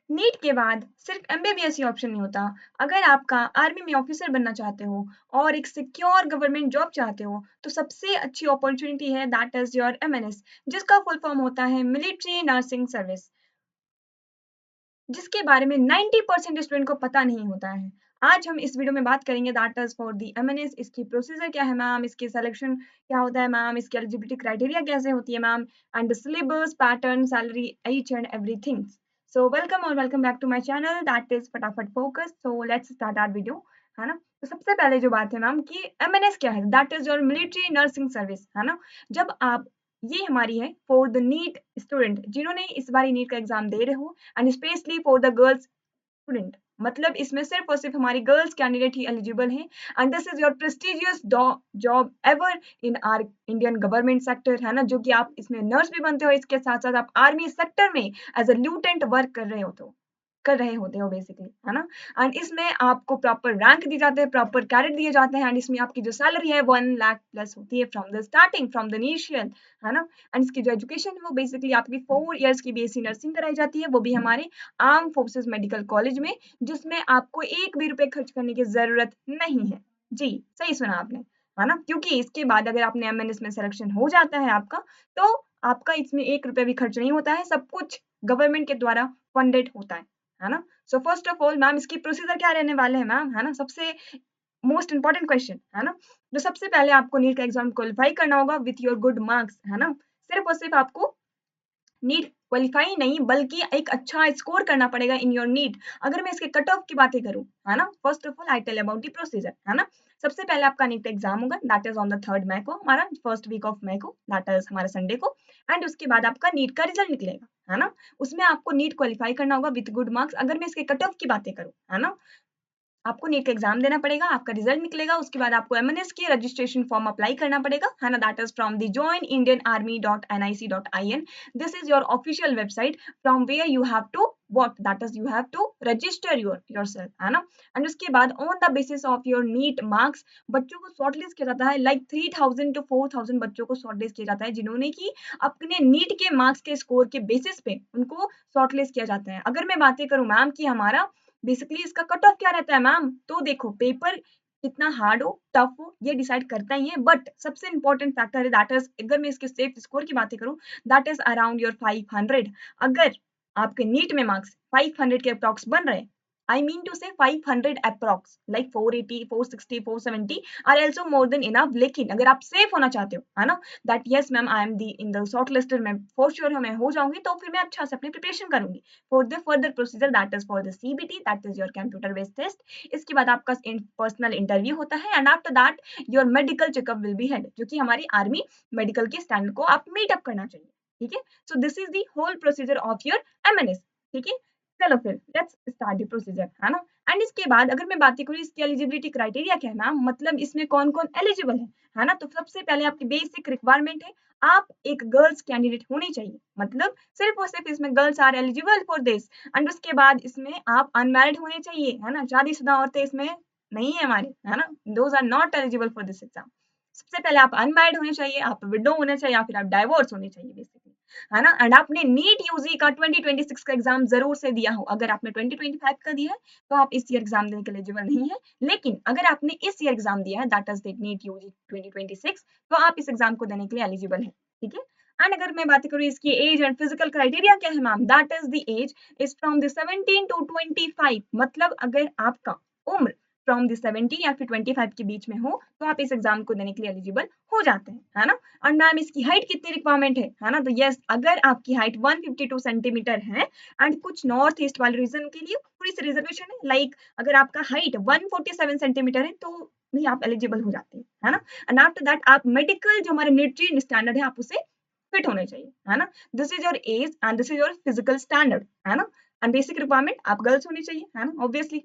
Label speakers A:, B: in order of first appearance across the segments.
A: NEET के बाद सिर्फ एमबीबीएस ही ऑप्शन नहीं होता। अगर आपका आर्मी में ऑफिसर बनना चाहते हो और एक सिक्योर गवर्नमेंट जॉब चाहते हो, तो सबसे अच्छी अपॉर्चुनिटी है दैट इज योर एमएनएस, जिसका फुल फॉर्म होता है मिलिट्री नर्सिंग सर्विस, जिसके बारे में 90% स्टूडेंट को पता नहीं होता है। आज हम इस वीडियो में बात करेंगे that is for the MNS, इसकी प्रोसीजर क्या है मैम, इसकी सिलेक्शन क्या होता है मैम, इसकी एलिजिबिलिटी क्राइटेरिया कैसे होती है ma'am, and the syllabus, pattern, salary, each and everything. So welcome और welcome back to my channel that is Fatafat focus. So let's start our video, है ना। तो सबसे पहले जो बात है मैम कि एमएनएस क्या है, that is your military nursing service, है ना। जब आप, ये हमारी है फॉर द नीट स्टूडेंट जिन्होंने इस बार नीट का एग्जाम दे रहे हो, and specially for the girls student, मतलब इसमें सिर्फ और सिर्फ हमारी गर्ल्स कैंडिडेट ही एलिजिबल हैं, and this is your prestigious job ever in are Indian government sector, है ना। जो कि आप इसमें नर्स भी बनते हो, इसके साथ साथ आप आर्मी सेक्टर में एज अ ल्यूटेंट वर्क कर रहे होते हो बेसिकली, है ना। एंड इसमें आपको प्रॉपर रैंक दी जाते हैं, प्रॉपर कैडेट दिए जाते हैं, एंड इसमें आपकी जो सैलरी है 1 लाख प्लस होती है from the starting, from the initial, है ना। एंड इसकी जो एजुकेशन है वो बेसिकली आपकी 4 इयर्स की बीएससी नर्सिंग कराई जाती है, वो भी हमारे आर्म फोर्सेस मेडिकल कॉलेज में, जिसमें आपको एक भी रुपए खर्च करने की जरूरत नहीं है। जी, सही सुना आपने, है ना। क्योंकि इसके बाद अगर आपने एमएनएस में सिलेक्शन हो जाता है आपका, तो आपका इसमें एक रुपया भी खर्च नहीं होता है, सब कुछ गवर्नमेंट के द्वारा फंडेड होता है ना। So first of all ma'am, इसकी प्रोसीजर क्या रहने वाले हैं मैम, है ना। सबसे मोस्ट इंपॉर्टेंट क्वेश्चन, है ना। जो सबसे पहले आपको नीट का एग्जाम क्वालिफाई करना होगा विथ योर गुड मार्क्स, है ना। सिर्फ और सिर्फ आपको नीट क्वालिफाई नहीं बल्कि एक अच्छा स्कोर करना पड़ेगा इन योर नीट। अगर मैं इसके कट ऑफ की बातें करूं, है ना, first of all I tell about the procedure, है ना। सबसे पहले आपका नीट एग्जाम होगा, that is on the 3rd May को, हमारा फर्स्ट वीक ऑफ मई को, दैट इज हमारा संडे को। एंड उसके बाद आपका नीट का रिजल्ट निकलेगा, है ना। उसमें आपको नीट क्वालिफाई करना होगा विद गुड मार्क्स। अगर मैं इसके कट ऑफ की बातें करूं, है ना, आपको नीट का एग्जाम देना पड़ेगा, आपका रिजल्ट निकलेगा, उसके बाद आपको एमएनएस के रजिस्ट्रेशन फॉर्म अप्लाई करना पड़ेगा, है ना। That is from the joinindianarmy.nic.in। This is your official website from where you have to what, that is you have to register yourself, है ना। एंड उसके बाद on the basis of your NEET marks बच्चों को shortlist किया जाता है, like 3000 to 4000 बच्चों को शॉर्टलिस्ट किया जाता है, जिन्होंने की अपने नीट के मार्क्स के स्कोर के बेसिस पे उनको शॉर्टलिस्ट किया जाता है। अगर मैं बातें करूं मैम कि हमारा बेसिकली इसका कट ऑफ क्या रहता है मैम, तो देखो पेपर कितना हार्ड हो टफ हो ये डिसाइड करता ही है, बट सबसे इंपॉर्टेंट फैक्टर है दैट इज, अगर मैं इसके सेफ स्कोर की बातें करूं, दैट इज अराउंड योर 500। अगर आपके नीट में मार्क्स 500 के अप्रॉक्स बन रहे, आई मीन टू से 500 approx, like 480 460 470 are also more than enough. लेकिन अगर आप सेफ होना चाहते हो, है ना, that yes ma'am I am the in the short listed, मैं फॉर श्योर मैं हो जाऊंगी, तो फिर मैं अच्छा से अपनी प्रिपरेशन करूंगी for the further procedure that is for the CBT, that is your computer based test। इसके बाद आपका पर्सनल इंटरव्यू होता है, and after that your medical checkup will be head, जो कि हमारी आर्मी मेडिकल के स्टैंडर्ड को आप मीट अप करना चाहिए, ठीक है। So this is the whole procedure of your MNS, ठीक है। चलो फिर लेट्स स्टार्ट द प्रोसीजर, है ना। एंड इसके बाद अगर मैं बात करूँ इसकी एलिजिबिलिटी क्राइटेरिया क्या है मैम, मतलब इसमें कौन कौन एलिजिबल है ना। तो सबसे पहले आपकी बेसिक रिक्वायरमेंट है, आप एक गर्ल्स कैंडिडेट होनी चाहिए, मतलब सिर्फ और सिर्फ इसमें girls are eligible for this. And उसके बाद इसमें आप अनमैरिड होने चाहिए, है ना, शादीशुदा औरतें इसमें नहीं है हमारी, है ना, those are not eligible for this exam. सबसे पहले आप अनमैरिड होने चाहिए, आप विडो होने चाहिए, या फिर आप डाइवोर्स होने चाहिए बेसिकली, है ना। एंड आपने नीट यूजी का 2026 का एग्जाम जरूर से दिया हो। अगर आपने 2025 का दिया है तो आप इस ईयर एग्जाम देने के एलिजिबल नहीं है, लेकिन अगर आपने इस ईयर एग्जाम दिया है that is the NEET UG 2026, तो आप इस एग्जाम को देने के लिए एलिजिबल है, ठीक है। एंड अगर मैं बात करूँ इसकी एज एंड फिजिकल क्राइटेरिया क्या है ma'am, that is the age is from the 17 to 25, मतलब अगर आपका उम्र फ्रॉम द 17 या फिर 25 के बीच में हो, तो आप इस एग्जाम को देने के लिए एलिजिबल हो जाते हैं, है ना। और मैम इसकी हाइट कितनी रिक्वायरमेंट है ना। तो यस, अगर आपकी हाइट 152 सेंटीमीटर है, एंड कुछ नॉर्थ ईस्ट वाले रीजन के लिए थोड़ी सी रिजर्वेशन है, लाइक अगर आपका हाइट 147 सेंटीमीटर है तो भी आप एलिजिबल हो जाते हैं, है ना। एंड आफ्टर दैट आप मेडिकल जो हमारे मिलिट्री स्टैंडर्ड है आप उसे फिट होने चाहिए, है ना। This is your age and this is your physical standard, है ना। एंड बेसिक रिक्वायरमेंट आप गर्ल्स होनी चाहिए, है ना, ऑब्वियसली।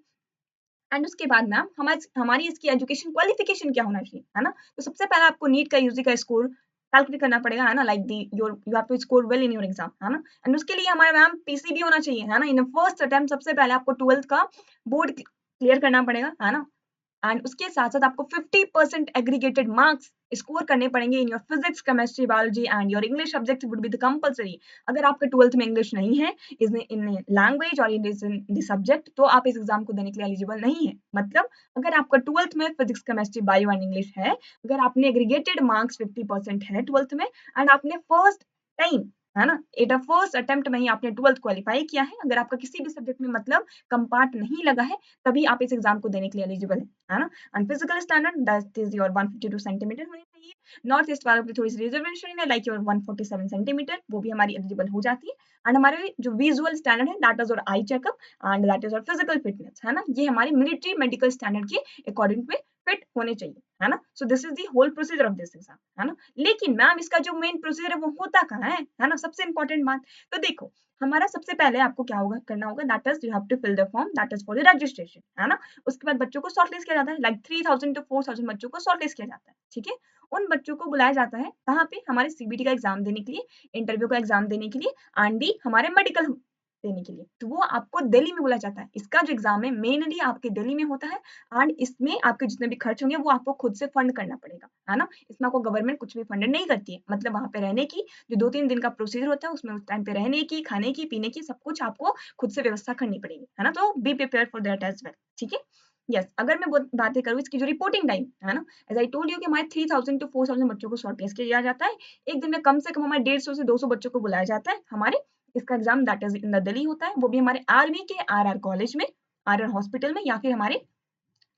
A: एंड उसके बाद मैम हमारी इसकी एजुकेशन क्वालिफिकेशन क्या होना चाहिए, है ना। तो सबसे पहले आपको नीट का यूजी का स्कोर कैलकुलेट करना पड़ेगा, है ना, like the your you have to score well in your exam, है ना। एंड उसके लिए हमारा मैम पीसीबी होना चाहिए, है ना। इन फर्स्ट अटेम्प्ट सबसे पहले आपको 12th का बोर्ड क्लियर करना पड़ेगा, है ना। एंड उसके साथ साथ आपको 50% एग्रीगेटेड मार्क्स स्कोर करने पड़ेंगे in your physics, chemistry, biology and your English subject would be the compulsory. अगर आपके 12th में इंग्लिश नहीं है इन लैंग्वेज और इन द सब्जेक्ट, तो आप इस एग्जाम को देने के लिए एलिजिबल नहीं है। मतलब अगर आपका 12th में physics, chemistry, bio and English है, अगर आपने एग्रीगेटेड मार्क्स 50% है 12th में, एंड आपने फर्स्ट टाइम, है ना, एट फर्स्ट अटेम्प्ट में ही आपने 12th क्वालिफाई किया है, अगर आपका किसी भी सब्जेक्ट में मतलब कंपार्ट नहीं लगा है, तभी आप इस एग्जाम को देने के लिए एलिजिबल है ना। And physical standard that is your 152 centimetre होनी चाहिए। नॉर्थ ईस्ट वालों की थोड़ी सी रिजर्वेशन है, लाइक योर 147 सेंटीमीटर, वो भी हमारी एलिजिबल हो जाती है। एंड हमारे जो विजुअल स्टैंडर्ड है that is your eye checkup and that is your physical fitness, है ना, ये हमारी मिलिट्री मेडिकल स्टैंडर्ड के अकॉर्डिंग में फिट होने चाहिए, है ना। So this is the whole procedure of this exam, है ना। लेकिन मैम इसका जो मेन प्रोसीजर है वो होता कहाँ है ना, सबसे इंपॉर्टेंट बात। तो देखो, हमारा सबसे पहले आपको क्या होगा, करना होगा, that is you have to fill the form that is for the registration, है ना। उसके बाद बच्चों को शॉर्टलिस्ट किया जाता है, लाइक 3000 to 4000 बच्चों को शॉर्टलिस्ट किया जाता है, ठीक है। उन बच्चों को बुलाया जाता है कहाँ पे, हमारे सीबीटी का एग्जाम देने के लिए, इंटरव्यू का एग्जाम देने के लिए, आंडी हमारे मेडिकल देने के लिए। तो वो आपको दिल्ली में बुलाया जाता है। इसका जो एग्जाम है मेनली आपके दिल्ली में होता है, एंड इसमें आपके जितने भी खर्च होंगे वो आपको खुद से फंड करना पड़ेगा, है ना। इसमें आपको गवर्नमेंट कुछ भी फंड नहीं करती है। मतलब वहां पे रहने की जो 2-3 दिन का प्रोसीजर होता है, उसमें उस टाइम पे रहने की, खाने की, पीने की, सब कुछ आपको खुद से व्यवस्था करनी पड़ेगी, है ना। तो be prepare for that as well, ठीक है। यस, अगर मैं बातें करूँ इसकी जो रिपोर्टिंग टाइम है ना, एज आई टोल्ड यू कि हमारे 3000 to 4000 बच्चों को शॉर्टलिस्ट किया जाता है। एक दिन में कम से कम हमारे 150 से 200 बच्चों को बुलाया जाता है हमारे। इसका exam that is in the Delhi होता है, वो भी हमारे आर्मी के आरआर कॉलेज में, आरआर हॉस्पिटल में, या फिर हमारे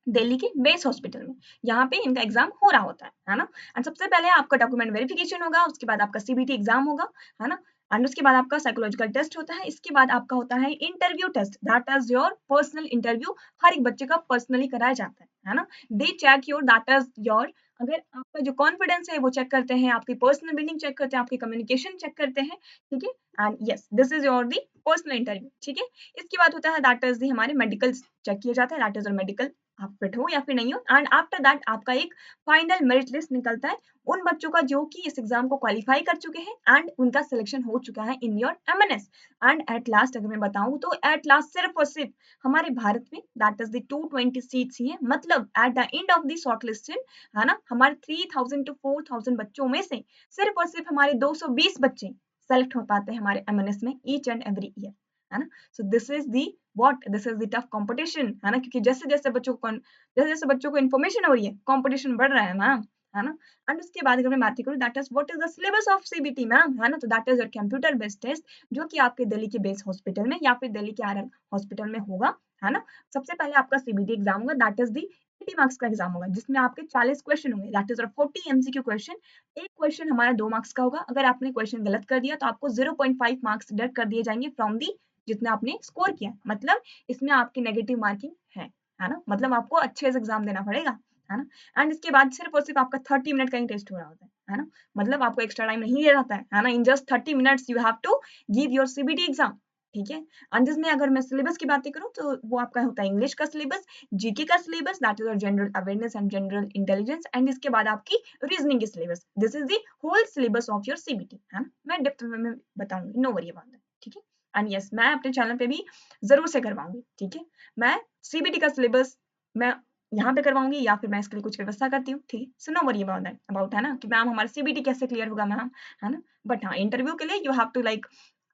A: दिल्ली के बेस हॉस्पिटल में। यहाँ पे इनका एग्जाम हो रहा होता है ना। एंड सबसे पहले आपका डॉक्यूमेंट वेरिफिकेशन होगा, उसके बाद आपका सीबीटी एग्जाम होगा, है ना। एंड उसके बाद आपका साइकोलॉजिकल टेस्ट होता है, इसके बाद आपका होता है interview test that is your personal interview. हर एक बच्चे का पर्सनली कराया जाता है ना। They check your that is your, अगर आपका जो कॉन्फिडेंस है वो चेक करते हैं, आपकी पर्सनल बिल्डिंग चेक करते हैं, आपकी कम्युनिकेशन चेक करते हैं, ठीक है। And yes, this is your the personal interview, ठीक है। इसके बाद होता है दैट इज दी हमारे मेडिकल चेक किए जाते हैं, दैट इज योर मेडिकल, आप फिट हो या फिर नहीं हो। एंड आफ्टर दैट आपका एक फाइनल मेरिट लिस्ट निकलता है उन बच्चों का जो कि इस एग्जाम को क्वालिफाई कर चुके हैं एंड उनका सिलेक्शन हो चुका है in your MNS. And at last अगर मैं बताऊं तो एट लास्ट सिर्फ और सिर्फ हमारे भारत में दैट इज द 220 सीट्स ही है। मतलब at the end of the shortlisted, है ना, हमारे 3000 to 4000 बच्चों में से सिर्फ और सिर्फ हमारे 220 बच्चे सेलेक्ट हो पाते हैं हमारे एमएनएस में ईच एंड एवरी ईयर, है ना। So this is the what, this is the tough competition, है ना, क्योंकि जैसे जैसे बच्चों को इन्फॉर्मेशन हो रही है, कंपटीशन बढ़ रहा है मैम, है ना। एंड उसके बाद अगर मैं बात करूँ that is what is the syllabus of CBT ma'am, है ना, तो that is your computer based test, जो कि आपके दिल्ली के बेस हॉस्पिटल में या फिर दिल्ली के आरआर हॉस्पिटल में होगा, है ना। सबसे पहले आपका सीबीटी एग्जाम होगा, दैट इज दी 80 मार्क्स का एग्जाम होगा, जिसमें आपके 40 क्वेश्चन होंगे, दैट इज 40 एमसीक्यू क्वेश्चन। एक क्वेश्चन हमारा 2 मार्क्स का होगा, अगर आपने क्वेश्चन गलत कर दिया तो आपको 0.5 मार्क्स डिडक्ट कर दिए जाएंगे फ्रॉम दी जितना आपने स्कोर किया। मतलब इसमें आपकी नेगेटिव मार्किंग है ना, मतलब आपको अच्छे से एग्जाम देना पड़ेगा, है ना। एंड इसके बाद सिर्फ और सिर्फ आपका 30 मिनट का ही टेस्ट हो रहा होता है ना। मतलब आपको एक्स्ट्रा टाइम नहीं दिया जाता है ना। In just 30 minutes you have to give your CBT exam, ठीक है। एंड जिसमें अगर मैं सिलेबस की बातें करूँ तो वो आपका होता है इंग्लिश का सिलेबस, जीके का syllabus, that is general awareness and general intelligence, and इसके बाद आपकी रीजनिंग की syllabus. This is the whole syllabus of your CBT, है ना। मैं डेप्थ में बताऊंगी, नो वरी अबाउट दैट, ठीक है। एंड यस, मैं अपने चैनल पे भी जरूर से करवाऊंगी, ठीक है। मैं सीबीटी का सिलेबस मैं यहाँ पे करवाऊंगी या फिर मैं इसके लिए कुछ व्यवस्था करती हूँ, ठीक है। So no worry about that, about, है ना, कि मैम हमारा सीबीटी कैसे क्लियर होगा मैम, है ना। बट हाँ, इंटरव्यू के लिए you have to like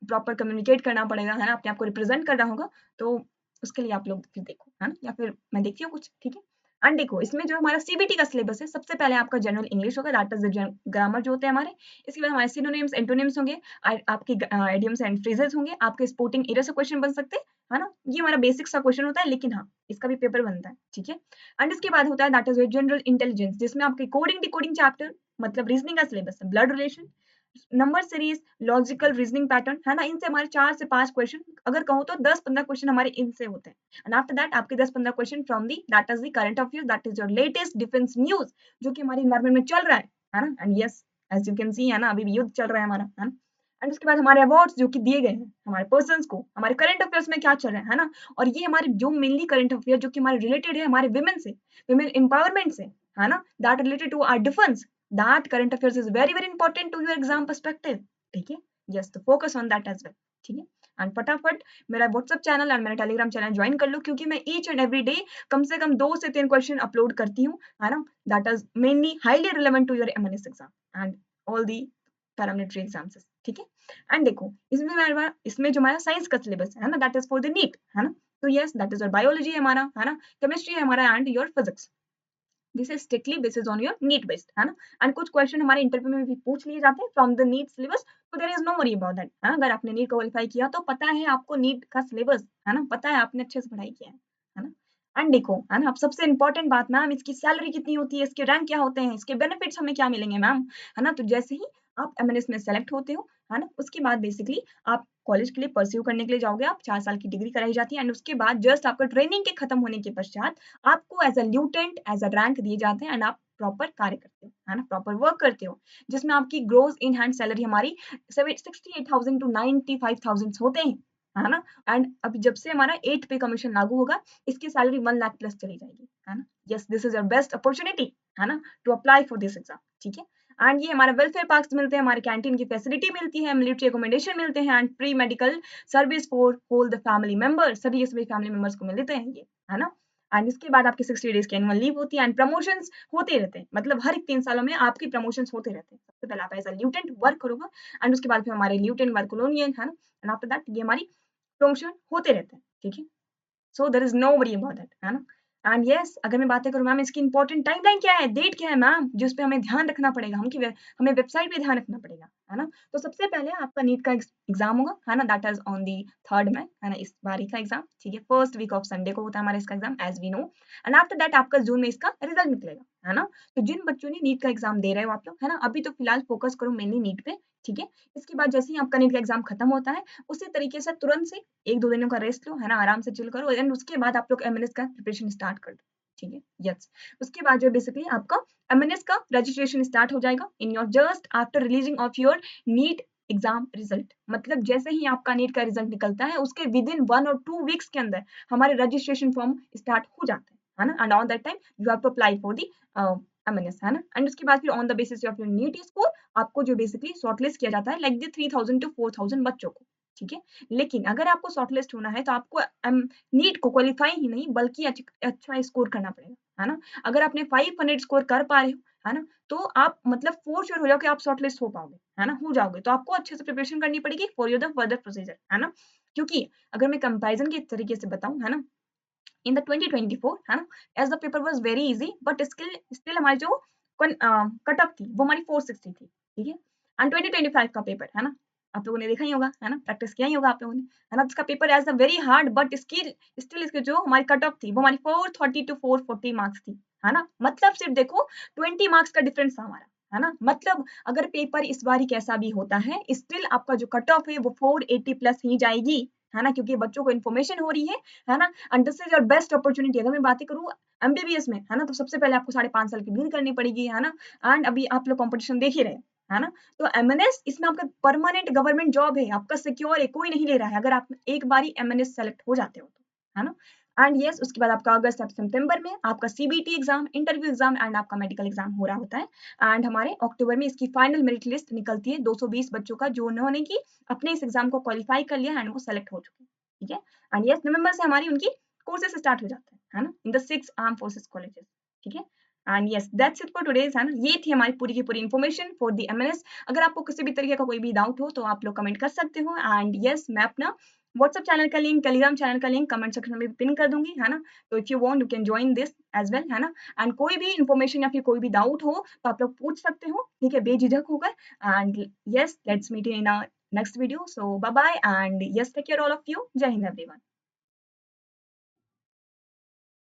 A: proper communicate करना पड़ेगा, है ना, अपने आप को रिप्रेजेंट करना होगा। तो उसके लिए आप लोग फिर देखो, है ना, या फिर मैं देखती हूँ कुछ, ठीक है। एंड देखो, इसमें जो हमारा सीबीटी का सिलेबस है, सबसे पहले आपका जनरल इंग्लिश होगा, दैट इज ग्रामर जो होते हैं हमारे। इसके बाद हमारे सिनोनिम्स, एंटोनिम्स होंगे, आपके इडियम्स एंड फ्रेजेस होंगे, आपके स्पोर्टिंग एरिया से क्वेश्चन बन सकते हैं, है ना। ये हमारा बेसिक सा क्वेश्चन होता है, लेकिन हाँ, इसका भी पेपर बनता है, ठीक है। एंड इसके बाद होता है दैट इज जनरल इंटेलिजेंस, जिसमें आपके कोडिंग डिकोडिंग चैप्टर, मतलब रीजनिंग का सिलेबस है, blood relation, number series, logical reasoning pattern, है ना। इनसे हमारे 4 से 5 क्वेश्चन, अगर कहो तो 10-15 क्वेश्चन हमारे इनसे होते हैं। एंड आफ्टर दैट आपके 10-15 question from the that is the current affairs, that is your latest defence news, जो कि हमारे एनवायरमेंट में चल रहा है ना। And yes, as you can see, है ना, अभी भी युद्ध चल रहा है हमारा, है ना। एंड उसके बाद हमारे अवार्ड्स जो कि दिए गए हैं हमारे पर्सन्स को, हमारे करंट अफेयर्स में क्या चल रहा है ना। और ये हमारे जो मेनली करंट अफेयर जो कि हमारे रिलेटेड है हमारे विमेन से, विमेन एम्पावरमेंट से, है ना, that related to our defence, that current affairs is very very important to your exam perspective, ठीक है। यस, तो focus on that as well, ठीक है। एंड फटाफट मेरा व्हाट्सएप चैनल और मेरा टेलीग्राम चैनल ज्वाइन कर लो, क्योंकि मैं ईच एंड एवरी डे कम से कम 2 से 3 क्वेश्चन अपलोड करती हूँ, है ना? That is mainly highly relevant to your MNS exam and all the paramilitary exams, ठीक है? एंड देखो इसमें जो हमारा साइंस का सिलेबस है ना, that is for the NEET, है ना? तो yes, that is your biology है हमारा, है ना? केमिस्ट्री है हमारा and your physics. This is strictly basis on your NEET based, है ना? एंड कुछ क्वेश्चन हमारे इंटरव्यू में भी पूछ लिए जाते हैं फ्रॉम द नीट सिलेबस, तो there is no worry about that, है ना? अगर आपने नीट क्वालिफाई किया तो पता है आपको नीट का सिलेबस, है ना? पता है आपने अच्छे से पढ़ाई किया है ना? एंड देखो, है ना, अब सबसे इंपॉर्टेंट बात मैम, इसकी सैलरी कितनी होती है, इसके रैंक क्या होते हैं, इसके बेनिफिट्स हमें क्या मिलेंगे मैम, है ना? तो जैसे ही आप एमएनएस में सेलेक्ट होते हो, है ना, उसके बाद बेसिकली आप कॉलेज के लिए परस्यू करने के लिए जाओगे, आप 4 साल की डिग्री कराई जाती है एंड उसके बाद जस्ट आपका ट्रेनिंग के खत्म होने के पश्चात आपको as a lieutenant as a rank दिए जाते हैं एंड आप प्रॉपर कार्य करते हो, है ना, प्रॉपर वर्क करते हो, जिसमें आपकी ग्रोस इन हैंड सैलरी हमारी 68,000 टू 95,000 होते हैं, है ना? एंड अभी जब से हमारा 8 पे कमीशन लागू होगा, इसकी सैलरी 1 लाख प्लस चली जाएगी, है ना? Yes, this is your best opportunity, है ना, to apply for this exam, ठीक है? एंड ये हमारे वेलफेयर पार्क्स मिलते हैं, हमारे कैंटीन की फैसिलिटी मिलती है, मिलिट्री अकोमोडेशन मिलते हैं and pre medical service for all the family members, सभी के सभी फैमिली मेंबर्स को मिलते हैं ये, है ना? एंड इसके बाद आपकी 60 डेज की एनुअल लीव होती है एंड प्रमोशंस होते रहते हैं, मतलब हर एक 3 सालों में आपकी प्रमोशंस होते रहते हैं। सबसे पहले आप एज अ ल्यूटेंट वर्क करोगे एंड उसके बाद फिर हमारे ल्यूटेंट वर्क कॉलोनियल, है ना, एंड आफ्टर दैट ये हमारी प्रमोशन होते रहते हैं, ठीक है? So there is no worry about that, है ना? एंड यस, अगर मैं बातें करूँ मैम, इसकी इंपॉर्टेंट टाइमलाइन क्या है, डेट क्या है मैम, जिस पे हमें ध्यान रखना पड़ेगा, हमें वेबसाइट पे ध्यान रखना पड़ेगा, है ना? तो सबसे पहले आपका नीट का एग्जाम होगा, है ना, that is on the 3rd में, है ना, इस बारी का एग्जाम, ठीक है? फर्स्ट वीक ऑफ संडे को होता है हमारा इसका exam, as we know. And after that आपका जून में इसका रिजल्ट निकलेगा, है ना? तो जिन बच्चों ने नीट का एग्जाम दे रहे हो आप लोग, है ना, अभी तो फिलहाल फोकस करो मेनली नीट पे, ठीक है? इसके बाद जैसे ही आपका नीट का एग्जाम खत्म होता है, उसी तरीके से तुरंत से 1-2 दिनों का रेस्ट लो, है ना, आराम से चिल करो एंड उसके बाद आप लोग एमएनएस का प्रिपरेशन स्टार्ट कर दो, ठीक है? यस, उसके बाद जो बेसिकली आपका एमएनएस का रजिस्ट्रेशन स्टार्ट हो जाएगा in your just after releasing of your NEET exam result, मतलब जैसे ही आपका नीट का रिजल्ट निकलता है उसके विद इन 1 और 2 वीक्स के अंदर हमारे रजिस्ट्रेशन फॉर्म स्टार्ट हो जाते हैं, है ना? And on that time you have to apply for the MNS, है ना? एंड उसके बाद फिर on the basis of your NEET score आपको जो बेसिकली शॉर्टलिस्ट किया जाता है लाइक द 3000 टू 4000 बच्चों को, ठीक है? लेकिन अगर आपको शॉर्टलिस्ट होना है तो आपको नीट को क्वालीफाई ही नहीं बल्कि अच्छा स्कोर करना पड़ेगा, है ना? अगर आपने 500 स्कोर कर पा रहे हो, है ना, तो आप मतलब फोर श्योर हो जाओ कि आप शॉर्टलिस्ट हो पाओगे, है ना, हो जाओगे। तो आपको अच्छे से प्रिपरेशन करनी पड़ेगी for your the further procedure, है ना? क्योंकि अगर मैं कंपैरिजन के तरीके से बताऊं, है ना, इन द 2024, है ना, as the paper was very easy but still हमारी जो कट ऑफ थी वो हमारी 460 थी, ठीक है? एंड 2025 का पेपर, है ना, आप लोगों ने देखा ही होगा, है ना, प्रैक्टिस किया ही होगा आप लोगों ने, है ना? इसका paper as a very hard but still इसकी जो हमारी कट ऑफ थी वो हमारी 430 टू 440 मार्क्स थी, है ना? मतलब सिर्फ देखो 20 मार्क्स का डिफरेंस था हमारा, है ना? मतलब अगर पेपर इस बारी कैसा भी होता है स्टिल आपका जो कट ऑफ है वो 480 प्लस ही जाएगी, है ना, क्योंकि बच्चों को इन्फॉर्मेशन हो रही है ना? And this is your best opportunity. अगर मैं बातें करूँ एमबीबीएस में, है ना, तो सबसे पहले आपको 5.5 साल की डिग्री करनी पड़ेगी, है ना? एंड अभी आप लोग कंपटीशन देख ही रहे हैं, है ना? तो एमएनएस इसमें आपका परमानेंट गवर्नमेंट जॉब है, आपका सिक्योर है, कोई नहीं ले रहा है अगर आप एक बारी एमएनएस सेलेक्ट हो जाते हो तो, है ना? एंड यस, उसके बाद आपका अगस्त और सितंबर में आपका CBT exam, interview exam and आपका मेडिकल एग्जाम हो रहा होता है एंड हमारे अक्टूबर में इसकी फाइनल मेरिट लिस्ट निकलती है 220 बच्चों का जो उन्होंने की अपने इस एग्जाम को क्वालिफाई कर लिया एंड वो सेलेक्ट हो चुके हैं, ठीक है? एंड यस, नवंबर से हमारी उनकी कोर्सेस स्टार्ट हो जाते हैं, है ना, in the 6 arm forces colleges, ठीक है? And yes, that's it for today's, है ना? ये थी हमारी पूरी की पूरी इन्फॉर्मेशन फॉर द एमएनएस। अगर आपको किसी भी तरीके का कोई भी डाउट हो तो आप लोग कमेंट कर सकते हो एंड यस, मैं अपना व्हाट्सएप चैनल का लिंक, टेलीग्राम चैनल का लिंक कमेंट सेक्शन में पिन कर दूंगी, है ना? तो if you want you can join this as well, है ना? एंड कोई भी इन्फॉर्मेशन या फिर कोई भी डाउट हो तो आप लोग पूछ सकते हो, ठीक है, बेझिझक होकर। And yes, let's meet in next video. So bye bye and yes, take care all of you. Jai Hind everyone.